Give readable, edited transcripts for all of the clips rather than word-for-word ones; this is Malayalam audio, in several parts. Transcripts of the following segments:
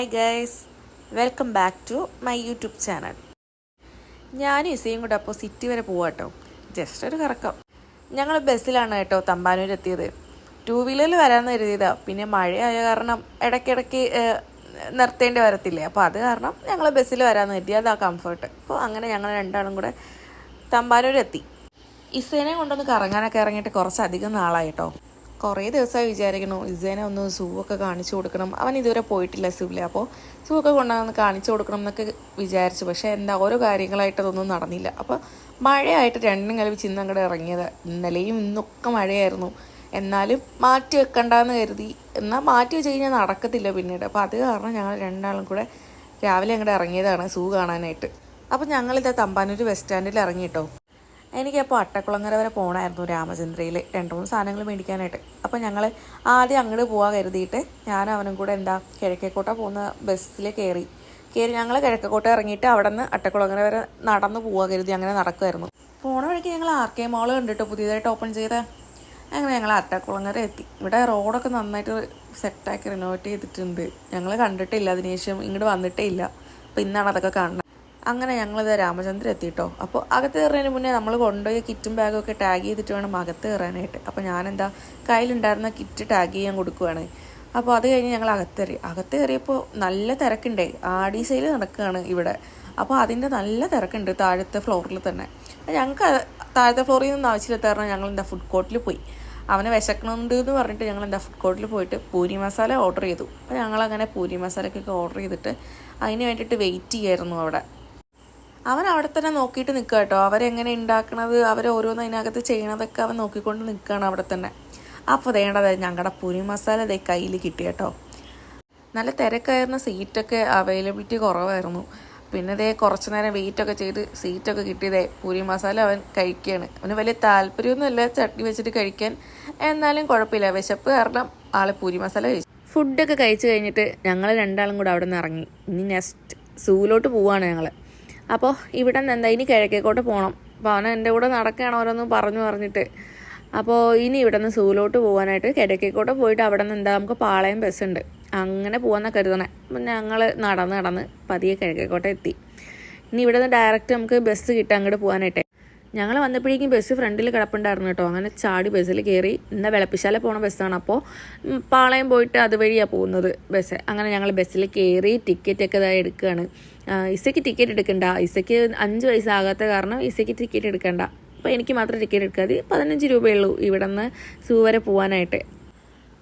Hi guys, welcome back to my YouTube channel. ഞാനും ഇസയും കൂടെ അപ്പോൾ സിറ്റി വരെ പോവാട്ടോ, ജസ്റ്റ് ഒരു കറക്കം. ഞങ്ങൾ ബസ്സിലാണ് കേട്ടോ തമ്പാനൂർ എത്തിയത്. 2 വീലറിൽ വരാമെന്ന് കരുതിയതാണ്. പിന്നെ മഴയായ കാരണം ഇടയ്ക്കിടയ്ക്ക് നിർത്തേണ്ടി വരത്തില്ലേ, അപ്പോൾ അത് കാരണം ഞങ്ങൾ ബസ്സിൽ വരാമെന്ന് കരുതി. അതാ കംഫർട്ട്. അപ്പോൾ അങ്ങനെ ഞങ്ങൾ രണ്ടാളും കൂടെ തമ്പാനൂരെത്തി. ഇസേനെ കൊണ്ടൊന്ന് കറങ്ങാനൊക്കെ ഇറങ്ങിയിട്ട് കുറച്ചധികം നാളായിട്ടോ. കുറേ ദിവസമായി വിചാരിക്കണു ഇസേനെ ഒന്ന് സൂ ഒക്കെ കാണിച്ചു കൊടുക്കണം. അവൻ ഇതുവരെ പോയിട്ടില്ല സൂവിൽ, അപ്പോൾ സൂ ഒക്കെ കൊണ്ടുവന്ന് കാണിച്ചു കൊടുക്കണം എന്നൊക്കെ വിചാരിച്ചു. പക്ഷേ എന്താ ഓരോ കാര്യങ്ങളായിട്ടതൊന്നും നടന്നില്ല. അപ്പോൾ മഴയായിട്ട് രണ്ടും കൽപ്പിച്ച് ഇന്ന് അങ്ങോട്ട് ഇറങ്ങിയത്. ഇന്നലെയും ഇന്നൊക്കെ മഴയായിരുന്നു. എന്നാലും മാറ്റി വെക്കണ്ടെന്ന് കരുതി. എന്നാൽ മാറ്റി വെച്ച് കഴിഞ്ഞാൽ നടക്കത്തില്ല പിന്നീട്. അപ്പോൾ അത് കാരണം ഞങ്ങൾ രണ്ടാളും കൂടെ രാവിലെ അങ്ങോട്ട് ഇറങ്ങിയതാണ് സൂ കാണാനായിട്ട്. അപ്പോൾ ഞങ്ങളിതാ തമ്പാനൂർ ബസ് സ്റ്റാൻഡിൽ ഇറങ്ങിയിട്ടോ. എനിക്കപ്പോൾ അട്ടക്കുളങ്ങര വരെ പോകണമായിരുന്നു രാമചന്ദ്രയിൽ 2-3 സാധനങ്ങൾ മേടിക്കാനായിട്ട്. അപ്പോൾ ഞങ്ങൾ ആദ്യം അങ്ങോട്ട് പോകാൻ കരുതിയിട്ട് ഞാൻ അവനും കൂടെ കിഴക്കേക്കോട്ട പോകുന്ന ബസ്സിൽ കയറി ഞങ്ങൾ കിഴക്കേക്കോട്ട ഇറങ്ങിയിട്ട് അവിടെ നിന്ന് അട്ടക്കുളങ്ങര വരെ നടന്ന് പോകാൻ കരുതി. അങ്ങനെ നടക്കുമായിരുന്നു. പോണ വഴിക്ക് ഞങ്ങൾ RK മോൾ കണ്ടിട്ടോ, പുതിയതായിട്ട് ഓപ്പൺ ചെയ്ത. അങ്ങനെ ഞങ്ങൾ അട്ടക്കുളങ്ങര എത്തി. ഇവിടെ റോഡൊക്കെ നന്നായിട്ട് സെറ്റാക്കി റിനോവേറ്റ് ചെയ്തിട്ടുണ്ട്. ഞങ്ങൾ കണ്ടിട്ടില്ല, അതിനുശേഷം ഇങ്ങോട്ട് വന്നിട്ടേ ഇല്ല. അപ്പോൾ ഇന്നാണ് അതൊക്കെ കാണുന്നത്. അങ്ങനെ ഞങ്ങളിത് രാമചന്ദ്രൻ എത്തിയിട്ടോ. അപ്പോൾ അകത്ത് കയറുന്നതിന് മുന്നേ നമ്മൾ കൊണ്ടുപോയി കിറ്റും ബാഗും ഒക്കെ ടാഗ് ചെയ്തിട്ട് വേണം അകത്ത് കയറാനായിട്ട്. അപ്പോൾ ഞാനെന്താ കയ്യിലുണ്ടായിരുന്ന കിറ്റ് ടാഗ് ചെയ്യാൻ കൊടുക്കുവാണ്. അപ്പോൾ അത് കഴിഞ്ഞ് ഞങ്ങൾ അകത്ത് കയറിയപ്പോൾ നല്ല തിരക്കുണ്ടേ. ആടി സെയിൽ നടക്കുകയാണ് ഇവിടെ. അപ്പോൾ അതിൻ്റെ നല്ല തിരക്കുണ്ട് താഴത്തെ ഫ്ലോറിൽ തന്നെ. ഞങ്ങൾക്ക് താഴത്തെ ഫ്ലോറിൽ നിന്ന് ആവശ്യമില്ലാത്ത ഞങ്ങൾ ഫുഡ് കോർട്ടിൽ പോയി. അവനെ വിശക്കണുണ്ട് എന്ന് പറഞ്ഞിട്ട് ഞങ്ങൾ ഫുഡ് കോർട്ടിൽ പോയിട്ട് പൂരി മസാല ഓർഡർ ചെയ്തു. അപ്പോൾ ഞങ്ങളങ്ങനെ പൂരി മസാലക്കൊക്കെ ഓർഡർ ചെയ്തിട്ട് അതിന് വേണ്ടിയിട്ട് വെയിറ്റ് ചെയ്യായിരുന്നു അവിടെ. അവൻ അവിടെ തന്നെ നോക്കിയിട്ട് നിൽക്കുക കേട്ടോ. അവരെങ്ങനെ ഉണ്ടാക്കണത്, ഓരോന്ന് അതിനകത്ത് ചെയ്യണതൊക്കെ അവൻ നോക്കിക്കൊണ്ട് നിൽക്കുകയാണ് അവിടെ തന്നെ. അപ്പോൾ വേണ്ടത് ഞങ്ങളുടെ പൂരി മസാല കയ്യിൽ കിട്ടി കേട്ടോ. നല്ല തിരക്കായിരുന്ന സീറ്റൊക്കെ അവൈലബിലിറ്റി കുറവായിരുന്നു. പിന്നെ കുറച്ച് നേരം വെയിറ്റൊക്കെ ചെയ്ത് സീറ്റൊക്കെ കിട്ടിയതേ പൂരി മസാല അവൻ കഴിക്കുകയാണ്. അവന് വലിയ താല്പര്യമൊന്നുമില്ല ചട്നി വെച്ചിട്ട് കഴിക്കാൻ. എന്നാലും കുഴപ്പമില്ല, വിശപ്പ് കാരണം ആളെ പൂരി മസാല കഴിച്ചു. ഫുഡൊക്കെ കഴിച്ച് കഴിഞ്ഞിട്ട് ഞങ്ങൾ രണ്ടാളും കൂടെ അവിടെ നിന്ന് ഇറങ്ങി. ഇനി നെക്സ്റ്റ് സൂവിലോട്ട് പോവുകയാണ് ഞങ്ങൾ. അപ്പോൾ ഇവിടെ നിന്ന് ഇനി കിഴക്കേക്കോട്ട് പോകണം. അപ്പോൾ അവൻ എൻ്റെ കൂടെ നടക്കുകയാണ് ഓരോന്ന് പറഞ്ഞിട്ട്. അപ്പോൾ ഇനി ഇവിടെ നിന്ന് സൂവിലോട്ട് പോകാനായിട്ട് കിഴക്കേക്കോട്ട് പോയിട്ട് അവിടെ നിന്ന് നമുക്ക് പാളയം ബസ്സുണ്ട്, അങ്ങനെ പോകാമെന്നാണ് കരുതണേ. അപ്പം ഞങ്ങൾ നടന്ന് പതിയെ കിഴക്കേക്കോട്ടെ എത്തി. ഇനി ഇവിടെ നിന്ന് ഡയറക്റ്റ് നമുക്ക് ബസ് കിട്ടാൻ അങ്ങോട്ട് പോകാനായിട്ട്. ഞങ്ങൾ വന്നപ്പോഴേക്കും ബസ് ഫ്രണ്ടിൽ കിടപ്പുണ്ടായിരുന്നു കേട്ടോ. അങ്ങനെ ചാടി ബസ്സിൽ കയറി. ഇന്ന് വെളപ്പിശാല പോണ ബസ്സാണ്. അപ്പോൾ പാളയം പോയിട്ട് അതുവഴിയാണ് പോകുന്നത് ബസ്. അങ്ങനെ ഞങ്ങൾ ബസ്സിൽ കയറി ടിക്കറ്റൊക്കെ ഇതായി എടുക്കുകയാണ്. ഇസയ്ക്ക് ടിക്കറ്റ് എടുക്കണ്ട, ഇസയ്ക്ക് 5 വയസ്സാകാത്ത കാരണം ഇസയ്ക്ക് ടിക്കറ്റ് എടുക്കണ്ട. അപ്പോൾ എനിക്ക് മാത്രം ടിക്കറ്റ് എടുക്കാതെ 15 രൂപയുള്ളൂ ഇവിടെ നിന്ന് സൂ വരെ പോകാനായിട്ട്.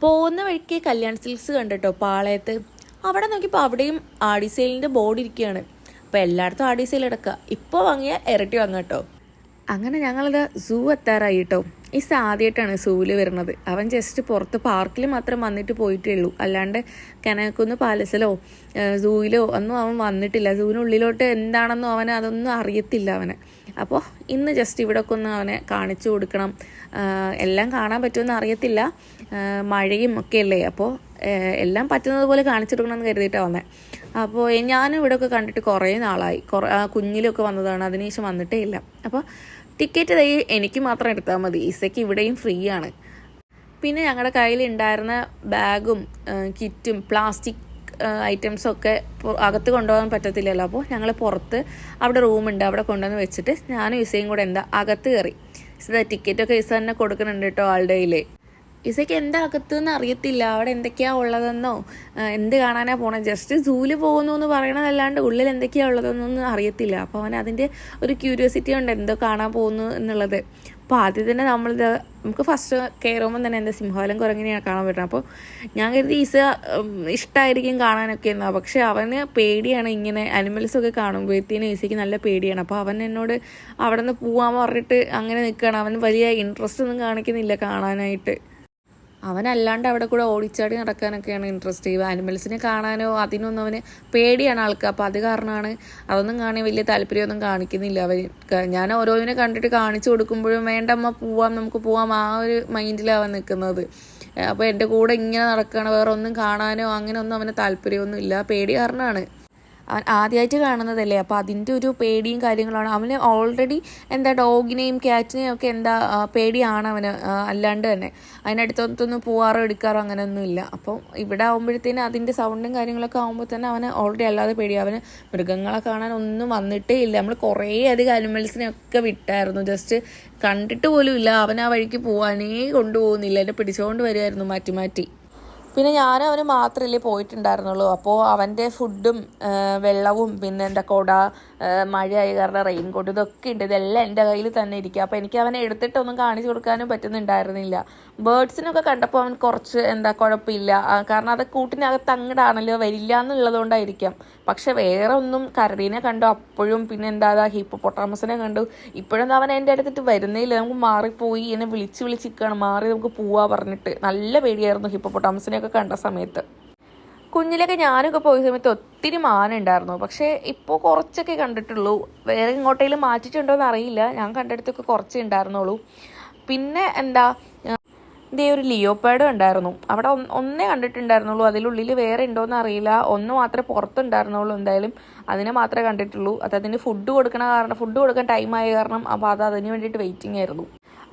പോകുന്ന വഴിക്ക് കല്യാൺ സിൽക്സ് കണ്ടിട്ടോ പാളയത്ത്. അവിടെ നോക്കിയപ്പോൾ അവിടെയും ആടി സെയിലിൻ്റെ ബോർഡ് ഇരിക്കുകയാണ്. അപ്പോൾ എല്ലായിടത്തും ആടി സെയിൽ എടുക്കുക. ഇപ്പോൾ വാങ്ങിയാൽ ഇരട്ടി വാങ്ങാം കേട്ടോ. അങ്ങനെ ഞങ്ങളിത് സൂ എത്താറായി കേട്ടോ. ഇസ് ആദ്യമായിട്ടാണ് സൂവിൽ വരുന്നത്. അവൻ ജസ്റ്റ് പുറത്ത് പാർക്കിൽ മാത്രം വന്നിട്ട് പോയിട്ടേ ഉള്ളൂ. അല്ലാണ്ട് കനകക്കുന്ന് പാലസിലോ സൂവിലോ ഒന്നും അവൻ വന്നിട്ടില്ല. സൂവിനുള്ളിലോട്ട് എന്താണെന്നും അതൊന്നും അറിയത്തില്ല അവന്. അപ്പോൾ ഇന്ന് ജസ്റ്റ് ഇവിടെയൊക്കെ ഒന്ന് അവനെ കാണിച്ചു കൊടുക്കണം. എല്ലാം കാണാൻ പറ്റുമെന്ന് അറിയത്തില്ല, മഴയും ഒക്കെ അല്ലേ. അപ്പോൾ എല്ലാം പറ്റുന്നത് പോലെ കാണിച്ചു കൊടുക്കണമെന്ന് കരുതിയിട്ടാണ് വന്നത്. അപ്പോൾ ഞാനും ഇവിടെയൊക്കെ കണ്ടിട്ട് കുറേ നാളായി. കുഞ്ഞിലൊക്കെ വന്നതാണ്, അതിനുശേഷം വന്നിട്ടേ ഇല്ല. അപ്പോൾ ടിക്കറ്റ് എനിക്ക് മാത്രം എടുത്താൽ മതി, ഇസയ്ക്ക് ഇവിടെയും ഫ്രീ ആണ്. പിന്നെ ഞങ്ങളുടെ കയ്യിൽ ഉണ്ടായിരുന്ന ബാഗും കിറ്റും പ്ലാസ്റ്റിക് ഐറ്റംസൊക്കെ അകത്ത് കൊണ്ടുപോകാൻ പറ്റത്തില്ലല്ലോ. അപ്പോൾ ഞങ്ങൾ പുറത്ത് അവിടെ റൂമുണ്ട്, അവിടെ കൊണ്ടുവന്ന് വെച്ചിട്ട് ഞാനും ഇസയും കൂടെ അകത്ത് കയറി. ടിക്കറ്റൊക്കെ ഇസ തന്നെ കൊടുക്കുന്നുണ്ട് കേട്ടോ ആളുടെ കയ്യിൽ. ഇസയ്ക്ക് എന്താ അകത്തുനിന്ന് അറിയത്തില്ല, അവിടെ എന്തൊക്കെയാണ് ഉള്ളതെന്നോ എന്ത് കാണാനാണ് പോണത്. ജസ്റ്റ് സൂവിൽ പോകുന്നു എന്ന് പറയണതല്ലാണ്ട് ഉള്ളിൽ എന്തൊക്കെയാണ് ഉള്ളതെന്നൊന്നും അറിയത്തില്ല. അപ്പോൾ അവൻ അതിൻ്റെ ഒരു ക്യൂരിയോസിറ്റി ഉണ്ട് എന്തോ കാണാൻ പോകുന്നു എന്നുള്ളത്. അപ്പോൾ ആദ്യം തന്നെ നമുക്ക് ഫസ്റ്റ് കയറുമ്പോൾ തന്നെ എന്താ സിംഹവാലം കുരങ്ങിനെയാണ് കാണാൻ പറ്റുന്നത്. അപ്പോൾ ഞാൻ കരുതി ഇസ ഇഷ്ടമായിരിക്കും കാണാനൊക്കെ എന്നാ. പക്ഷെ അവന് പേടിയാണ് ഇങ്ങനെ അനിമൽസൊക്കെ കാണുമ്പോഴത്തേനും. ഇസയ്ക്ക് നല്ല പേടിയാണ്. അപ്പോൾ അവൻ എന്നോട് അവിടെ നിന്ന് പോകാൻ പറഞ്ഞിട്ട് അങ്ങനെ നിൽക്കുകയാണ്. അവൻ വലിയ ഇൻട്രസ്റ്റ് ഒന്നും കാണിക്കുന്നില്ല കാണാനായിട്ട്. അവനല്ലാണ്ട് അവിടെ കൂടെ ഓടിച്ചാടി നടക്കാനൊക്കെയാണ് ഇൻട്രസ്റ്റ്. ആനിമൽസിനെ കാണാനോ അതിനൊന്നും അവന് പേടിയാണ് ആൾക്ക്. അപ്പോൾ അത് കാരണമാണ് അതൊന്നും കാണാൻ വലിയ താല്പര്യമൊന്നും കാണിക്കുന്നില്ല അവൻ. ഞാൻ ഓരോന്നിനെ കണ്ടിട്ട് കാണിച്ചു കൊടുക്കുമ്പോഴും വേണ്ടമ്മ പോവാം, നമുക്ക് പോവാം, ആ ഒരു മൈൻഡിലാണ് അവൻ നിൽക്കുന്നത്. അപ്പോൾ എൻ്റെ കൂടെ ഇങ്ങനെ നടക്കുകയാണ്, വേറെ ഒന്നും കാണാനോ അങ്ങനെ ഒന്നും അവന് താല്പര്യമൊന്നും ഇല്ല, പേടി കാരണമാണ്. അവൻ ആദ്യമായിട്ട് കാണുന്നതല്ലേ, അപ്പോൾ അതിൻ്റെ ഒരു പേടിയും കാര്യങ്ങളാണ് അവന്. ഓൾറെഡി എന്താ ഡോഗിനെയും ക്യാറ്റിനെയും ഒക്കെ എന്താ പേടിയാണ് അവന്, അല്ലാണ്ട് തന്നെ അതിനടുത്തൊന്നും പോവാറോ എടുക്കാറോ അങ്ങനെയൊന്നുമില്ല. അപ്പോൾ ഇവിടെ ആകുമ്പോഴത്തേനും അതിൻ്റെ സൗണ്ടും കാര്യങ്ങളൊക്കെ ആകുമ്പോൾ തന്നെ അവന് ഓൾറെഡി അല്ലാതെ പേടി. അവന് മൃഗങ്ങളെ കാണാൻ ഒന്നും വന്നിട്ടേ ഇല്ല. നമ്മൾ കുറേ അധികം അനിമൽസിനെയൊക്കെ വിട്ടായിരുന്നു, ജസ്റ്റ് കണ്ടിട്ട് പോലും ഇല്ല. അവൻ ആ വഴിക്ക് പോകാനേ കൊണ്ടുപോകുന്നില്ല, എന്നെ പിടിച്ചുകൊണ്ട് വരുമായിരുന്നു മാറ്റി മാറ്റി. പിന്നെ ഞാനും അവന് മാത്രമല്ലേ പോയിട്ടുണ്ടായിരുന്നുള്ളൂ. അപ്പോൾ അവൻ്റെ ഫുഡും വെള്ളവും പിന്നെ എന്താ കുട, മഴയായ കാരണം റെയിൻ കോട്ട് ഇതൊക്കെ ഉണ്ട്, ഇതെല്ലാം എൻ്റെ കയ്യിൽ തന്നെ ഇരിക്കുക. അപ്പോൾ എനിക്ക് അവനെ എടുത്തിട്ടൊന്നും കാണിച്ചു കൊടുക്കാനും പറ്റുന്നുണ്ടായിരുന്നില്ല. ബേർഡ്സിനൊക്കെ കണ്ടപ്പോൾ അവൻ കുറച്ച് എന്താ കുഴപ്പമില്ല, കാരണം അത് കൂട്ടിനകത്ത് അങ്ങടാണല്ലോ, വരില്ല എന്നുള്ളതുകൊണ്ടായിരിക്കാം. പക്ഷെ വേറെ ഒന്നും, കരടീനെ കണ്ടു അപ്പോഴും, പിന്നെ എന്താ ഹിപ്പോപ്പൊട്ടാമസിനെ കണ്ടു. ഇപ്പോഴും അവൻ എൻ്റെ അടുത്തിട്ട് വരുന്നില്ല, നമുക്ക് മാറിപ്പോയി, എന്നെ വിളിച്ച് വിളിച്ചിരിക്കുകയാണ് മാറി നമുക്ക് പോവാ പറഞ്ഞിട്ട്. നല്ല പേടിയായിരുന്നു ഹിപ്പോപ്പൊട്ടാമസിനെയൊക്കെ കണ്ട സമയത്ത്. കുഞ്ഞിലൊക്കെ ഞാനൊക്കെ പോയ സമയത്ത് ഒത്തിരി മാന ഉണ്ടായിരുന്നു, പക്ഷേ ഇപ്പോൾ കുറച്ചൊക്കെ കണ്ടിട്ടുള്ളൂ. വേറെ ഇങ്ങോട്ടേലും മാറ്റിയിട്ടുണ്ടോ എന്ന് അറിയില്ല, ഞാൻ കണ്ടെടുത്തൊക്കെ കുറച്ചേ ഉണ്ടായിരുന്നുള്ളൂ. പിന്നെ എന്താ ഇതേ ഒരു ലിയോപാഡും ഉണ്ടായിരുന്നു അവിടെ, ഒന്നേ കണ്ടിട്ടുണ്ടായിരുന്നുള്ളൂ. അതിലുള്ളിൽ വേറെ ഉണ്ടോയെന്ന് അറിയില്ല, ഒന്ന് മാത്രമേ പുറത്തുണ്ടായിരുന്നുള്ളൂ. എന്തായാലും അതിനെ മാത്രമേ കണ്ടിട്ടുള്ളൂ. അത് അതിന് ഫുഡ് കൊടുക്കാൻ ടൈമായ കാരണം അപ്പോൾ അതിന് വേണ്ടിയിട്ട് വെയിറ്റിംഗ് ആയിരുന്നു.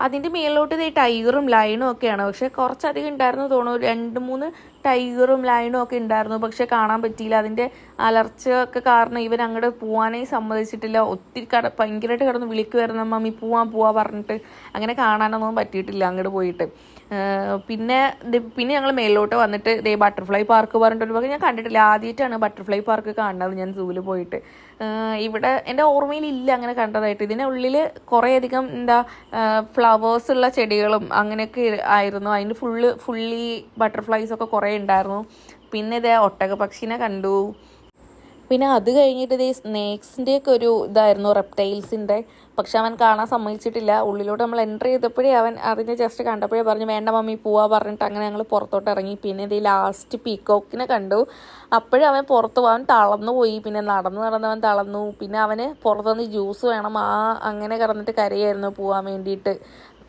അതിൻ്റെ മേളിലോട്ട് ഈ ടൈഗറും ലയണും ഒക്കെയാണ്, പക്ഷെ കുറച്ചധികം ഉണ്ടായിരുന്നു തോന്നുന്നു. 2-3 ടൈഗറും ലയണും ഒക്കെ ഉണ്ടായിരുന്നു, പക്ഷെ കാണാൻ പറ്റിയില്ല. അതിൻ്റെ അലർച്ച ഒക്കെ കാരണം ഇവൻ അങ്ങോട്ട് പോകാനേ സമ്മതിച്ചിട്ടില്ല. ഒത്തിരി ഭയങ്കരമായിട്ട് കിടന്ന് വിളിക്കുമായിരുന്നു, മമ്മി പോവാൻ പറഞ്ഞിട്ട്. അങ്ങനെ കാണാനൊന്നും പറ്റിയിട്ടില്ല അങ്ങോട്ട് പോയിട്ട്. പിന്നെ ഞങ്ങൾ മേളിലോട്ട് വന്നിട്ട് ബട്ടർഫ്ലൈ പാർക്ക് പറഞ്ഞിട്ടൊരു ഭാഗം ഞാൻ കണ്ടിട്ടില്ല. ആദ്യമായിട്ടാണ് ബട്ടർഫ്ലൈ പാർക്ക് കാണുന്നത് ഞാൻ സൂവിൽ പോയിട്ട്. ഇവിടെ എൻ്റെ ഓർമ്മയിലില്ല അങ്ങനെ കണ്ടതായിട്ട്. ഇതിനുള്ളിൽ കുറേയധികം എന്താ ഫ്ലവേഴ്സ് ഉള്ള ചെടികളും അങ്ങനെയൊക്കെ ആയിരുന്നു. അതിന് ഫുള്ളി ബട്ടർഫ്ലൈസൊക്കെ കുറേ ഉണ്ടായിരുന്നു. പിന്നെ ഒട്ടകപക്ഷീനെ കണ്ടു. പിന്നെ അത് കഴിഞ്ഞിട്ട് സ്നേക്സിൻ്റെയൊക്കെ ഒരു ഇതായിരുന്നു, റെപ്റ്റൈൽസിൻ്റെ. പക്ഷെ അവൻ കാണാൻ സമ്മതിച്ചിട്ടില്ല. ഉള്ളിലോട്ട് നമ്മൾ എൻ്റർ ചെയ്തപ്പോഴേ അവൻ അതിനെ ജസ്റ്റ് കണ്ടപ്പോഴേ പറഞ്ഞു വേണ്ട മമ്മി പോവാ പറഞ്ഞിട്ട്. അങ്ങനെ ഞങ്ങൾ പുറത്തോട്ട് ഇറങ്ങി. പിന്നെ ലാസ്റ്റ് പീക്കോക്കിനെ കണ്ടു. അപ്പോഴും അവൻ പുറത്ത് പോകാൻ തളർന്നു പോയി. പിന്നെ നടന്ന് അവൻ തളർന്നു. പിന്നെ അവന് പുറത്തുനിന്ന് ജ്യൂസ് വേണം, അങ്ങനെ കിടന്നിട്ട് കരയായിരുന്നു പോകാൻ വേണ്ടിയിട്ട്.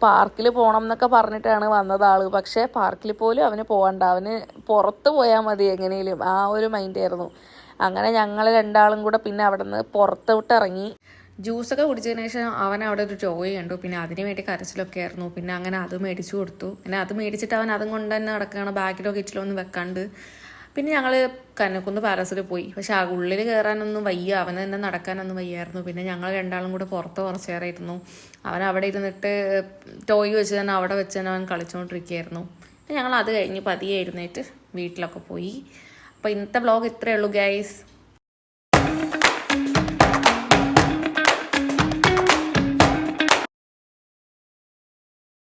പാർക്കിൽ പോകണം എന്നൊക്കെ പറഞ്ഞിട്ടാണ് വന്നത് ആൾ. പക്ഷേ പാർക്കിൽ പോലും അവന് പോകണ്ട, അവന് പുറത്ത് പോയാൽ മതി എങ്ങനെയും, ആ ഒരു മൈൻഡായിരുന്നു. അങ്ങനെ ഞങ്ങൾ രണ്ടാളും കൂടെ പിന്നെ അവിടെ നിന്ന് പുറത്തോട്ട് ഇറങ്ങി. ജ്യൂസൊക്കെ കുടിച്ചതിന് ശേഷം അവൻ അവിടെ ഒരു ടോയ് കണ്ടു. പിന്നെ അതിന് വേണ്ടി കരച്ചിലൊക്കെ ആയിരുന്നു. പിന്നെ അങ്ങനെ അത് മേടിച്ചു കൊടുത്തു. പിന്നെ അത് മേടിച്ചിട്ട് അവൻ അതും കൊണ്ട് തന്നെ നടക്കുകയാണ്, ബാഗിലോ കിച്ചിലോ ഒന്നും വെക്കാണ്ട്. പിന്നെ ഞങ്ങൾ കനക്കുന്ന് പാലസിൽ പോയി. പക്ഷെ ആ ഉള്ളിൽ കയറാനൊന്നും വയ്യ, അവന് തന്നെ നടക്കാനൊന്നും വയ്യായിരുന്നു. പിന്നെ ഞങ്ങൾ രണ്ടാളും കൂടെ പുറത്ത് കുറച്ച് നേരമായിരുന്നു. അവൻ അവിടെ ഇരുന്നിട്ട് ടോയ് വെച്ച് തന്നെ അവിടെ വെച്ച് തന്നെ അവൻ കളിച്ചുകൊണ്ടിരിക്കുകയായിരുന്നു. ഞങ്ങൾ അത് കഴിഞ്ഞ് പതിയെ എഴുന്നേറ്റ് വീട്ടിലൊക്കെ പോയി. അപ്പോൾ ഇന്നത്തെ വ്ളോഗ് ഇത്രയേ ഉള്ളൂ ഗൈസ്.